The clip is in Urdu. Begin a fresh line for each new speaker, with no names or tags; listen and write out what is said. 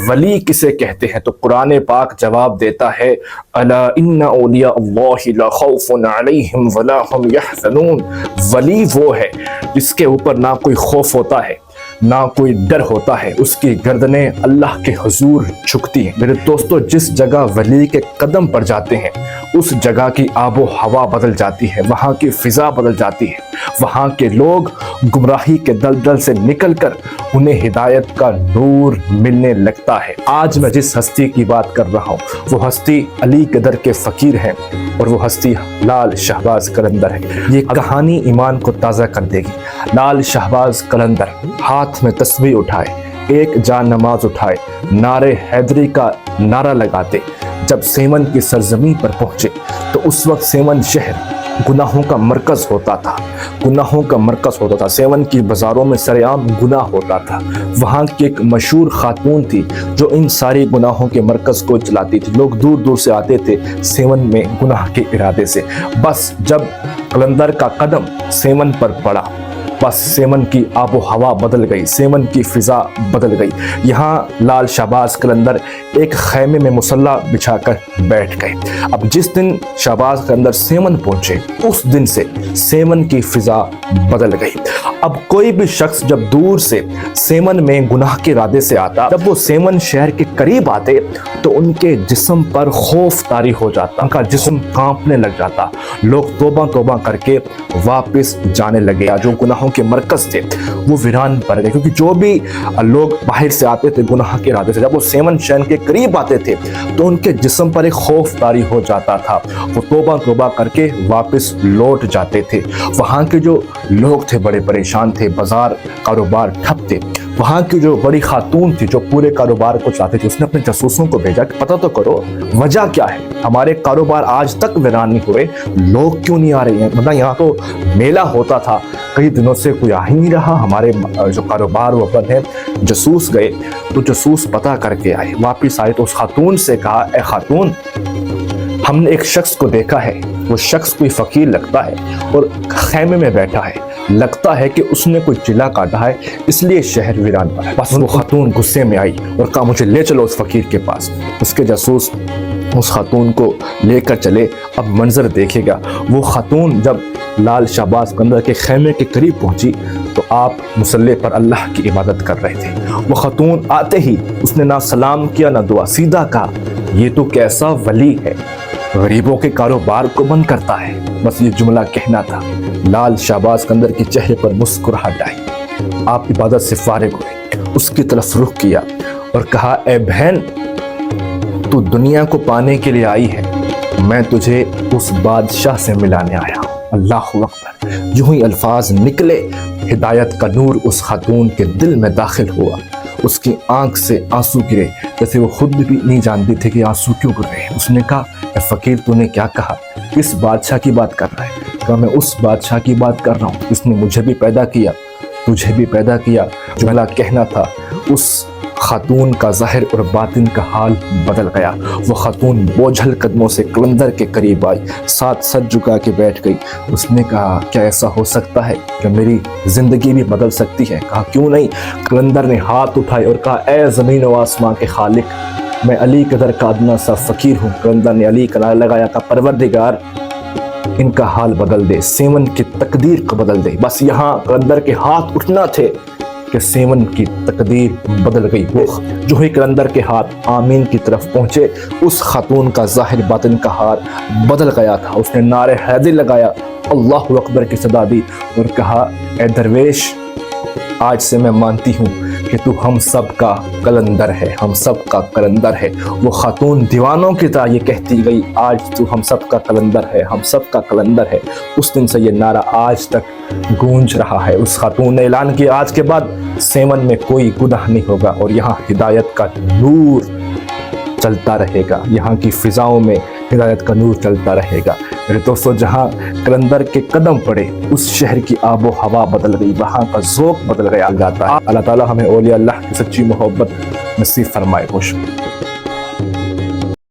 ولی کسے کہتے ہیں؟ تو قرآن پاک جواب دیتا ہے الا ان اولیاء اللہ لا خوف علیہم ولا هم یحزنون۔ ولی وہ ہے جس کے اوپر نہ کوئی خوف ہوتا ہے نہ کوئی ڈر ہوتا ہے، اس کی گردنیں اللہ کے حضور جھکتی ہیں۔ میرے دوستو، جس جگہ ولی کے قدم پڑ جاتے ہیں اس جگہ کی آب و ہوا بدل جاتی ہے، وہاں کی فضا بدل جاتی ہے، وہاں کے لوگ گمراہی کے دلدل سے نکل کر انہیں ہدایت کا نور ملنے لگتا ہے۔ آج میں جس ہستی کی بات کر رہا ہوں وہ ہستی علی کے در کے فقیر ہیں اور وہ ہستی لال شہباز قلندر ہے۔ یہ کہانی ایمان کو تازہ کر دے گی۔ لال شہباز قلندر ہاتھ میں تسبیح اٹھائے، ایک جان نماز اٹھائے، نعرے حیدری کا نعرہ لگاتے جب سیمن کی سرزمین پر پہنچے تو اس وقت سیمن شہر گناہوں کا مرکز ہوتا تھا، گناہوں کا مرکز ہوتا تھا۔ سیون کی بازاروں میں سر عام گناہ ہوتا تھا۔ وہاں کی ایک مشہور خاتون تھی جو ان ساری گناہوں کے مرکز کو چلاتی تھی۔ لوگ دور دور سے آتے تھے سیون میں گناہ کے ارادے سے۔ بس جب قلندر کا قدم سیون پر پڑا بس سیمن کی آب و ہوا بدل گئی، سیمن کی فضا بدل گئی۔ یہاں لال شہباز قلندر ایک خیمے میں مسلح بچھا کر بیٹھ گئے۔ اب جس دن شہباز قلندر سیمن پہنچے اس دن سے سیمن کی فضا بدل گئی۔ اب کوئی بھی شخص جب دور سے سیمن میں گناہ کے ارادے سے آتا، جب وہ سیمن شہر کے قریب آتے تو ان کے جسم پر خوف طاری ہو جاتا، ان کا جسم کانپنے لگ جاتا۔ لوگ توبہ توبہ کر کے واپس جانے لگے۔ جو گناہوں کے مرکز تھے وہ ویران پڑ گئے، کیونکہ جو بھی لوگ باہر سے آتے تھے گناہ کے ارادے سے جب وہ سیمن شہر کے قریب آتے تھے تو ان کے جسم پر ایک خوف طاری ہو جاتا تھا۔ وہ توبہ توبہ کر کے واپس لوٹ جاتے تھے۔ وہاں کے جو لوگ تھے بڑے پریشان تھے، بازار کاروبار ٹھپ تھے۔ وہاں کی جو بڑی خاتون تھی جو پورے کاروبار کو چلاتی تھی، اس نے اپنے جاسوسوں کو بھیجا کہ پتہ تو کرو وجہ کیا ہے، ہمارے کاروبار آج تک ویران نہیں ہوئے، لوگ کیوں نہیں آ رہے ہیں؟ مطلب یہاں تو میلہ ہوتا تھا، کئی دنوں سے کوئی آ ہی نہیں رہا، ہمارے جو کاروبار وہ بند ہے۔ جاسوس گئے تو جاسوس پتہ کر کے آئے، واپس آئے تو اس خاتون سے کہا اے خاتون، ہم نے ایک شخص کو دیکھا ہے، وہ شخص کوئی فقیر لگتا ہے اور خیمے میں بیٹھا ہے، لگتا ہے کہ اس نے کوئی چلا کاٹا ہے اس لیے شہر ویران پڑا ہے۔ بس وہ خاتون غصے میں آئی اور کہا مجھے لے چلو اس فقیر کے پاس۔ اس کے جاسوس اس خاتون کو لے کر چلے۔ اب منظر دیکھے گا، وہ خاتون جب لال شہباز قلندر کے خیمے کے قریب پہنچی تو آپ مصلی پر اللہ کی عبادت کر رہے تھے۔ وہ خاتون آتے ہی اس نے نہ سلام کیا نہ دعا، سیدھا کہا یہ تو کیسا ولی ہے، غریبوں کے کاروبار کو بند کرتا ہے۔ بس یہ جملہ کہنا تھا، لال شہباز قلندر کے چہرے پر مسکراہٹ آئی۔ آپ عبادت سے فارغ ہوئے، اس کی طرف رخ کیا اور کہا اے بہن، تو دنیا کو پانے کے لیے آئی ہے، میں تجھے اس بادشاہ سے ملانے آیا ہوں۔ اللہ اکبر۔ یوں ہی الفاظ نکلے، ہدایت کا نور اس خاتون کے دل میں داخل ہوا۔ اس کی آنکھ سے آنسو گرے، جیسے وہ خود بھی نہیں جانتی تھی کہ آنسو کیوں گر رہے ہیں۔ اس نے کہا اے فقیر، تو نے کیا کہا؟ کس بادشاہ کی بات کر رہا ہے؟ کہا میں اس بادشاہ کی بات کر رہا ہوں جس نے مجھے بھی پیدا کیا، تجھے بھی پیدا کیا۔ جملہ کہنا تھا، اس خاتون کا ظاہر اور باطن کا حال بدل گیا۔ وہ خاتون بوجھل قدموں سے قلندر کے قریب آئی، ساتھ سر جھکا کے بیٹھ گئی۔ اس نے کہا کیا ایسا ہو سکتا ہے کہ میری زندگی بھی بدل سکتی ہے؟ کہا کیوں نہیں۔ قلندر نے ہاتھ اٹھائے اور کہا اے زمین و آسمان کے خالق، میں علی قدر کا ادنا سا فقیر ہوں۔ قلندر نے علی کا نعرہ لگایا، کہا پروردگار ان کا حال بدل دے، سیمن کی تقدیر کو بدل دے۔ بس یہاں قلندر کے ہاتھ اٹھنا تھے کہ سیمن کی تقدیر بدل گئی۔ وہ جو ہی قلندر کے ہاتھ آمین کی طرف پہنچے، اس خاتون کا ظاہر باطن کا حال بدل گیا تھا۔ اس نے نعرہ حیدری لگایا، اللہ اکبر کی صدا دی اور کہا اے درویش، آج سے میں مانتی ہوں کہ تو ہم سب کا قلندر ہے، ہم سب کا قلندر ہے۔ وہ خاتون دیوانوں کی طرح یہ کہتی گئی، آج تو ہم سب کا قلندر ہے، ہم سب کا قلندر ہے۔ اس دن سے یہ نعرہ آج تک گونج رہا ہے۔ اس خاتون نے اعلان کیا آج کے بعد سیمن میں کوئی گناہ نہیں ہوگا اور یہاں ہدایت کا نور چلتا رہے گا، یہاں کی فضاؤں میں ہدایت کا نور چلتا رہے گا۔ میرے دوستو، جہاں قلندر کے قدم پڑے اس شہر کی آب و ہوا بدل گئی، وہاں کا ذوق بدل گیا جاتا ہے۔ اللہ تعالیٰ ہمیں اولیاء اللہ کی سچی محبت نصیب فرمائے۔ خوش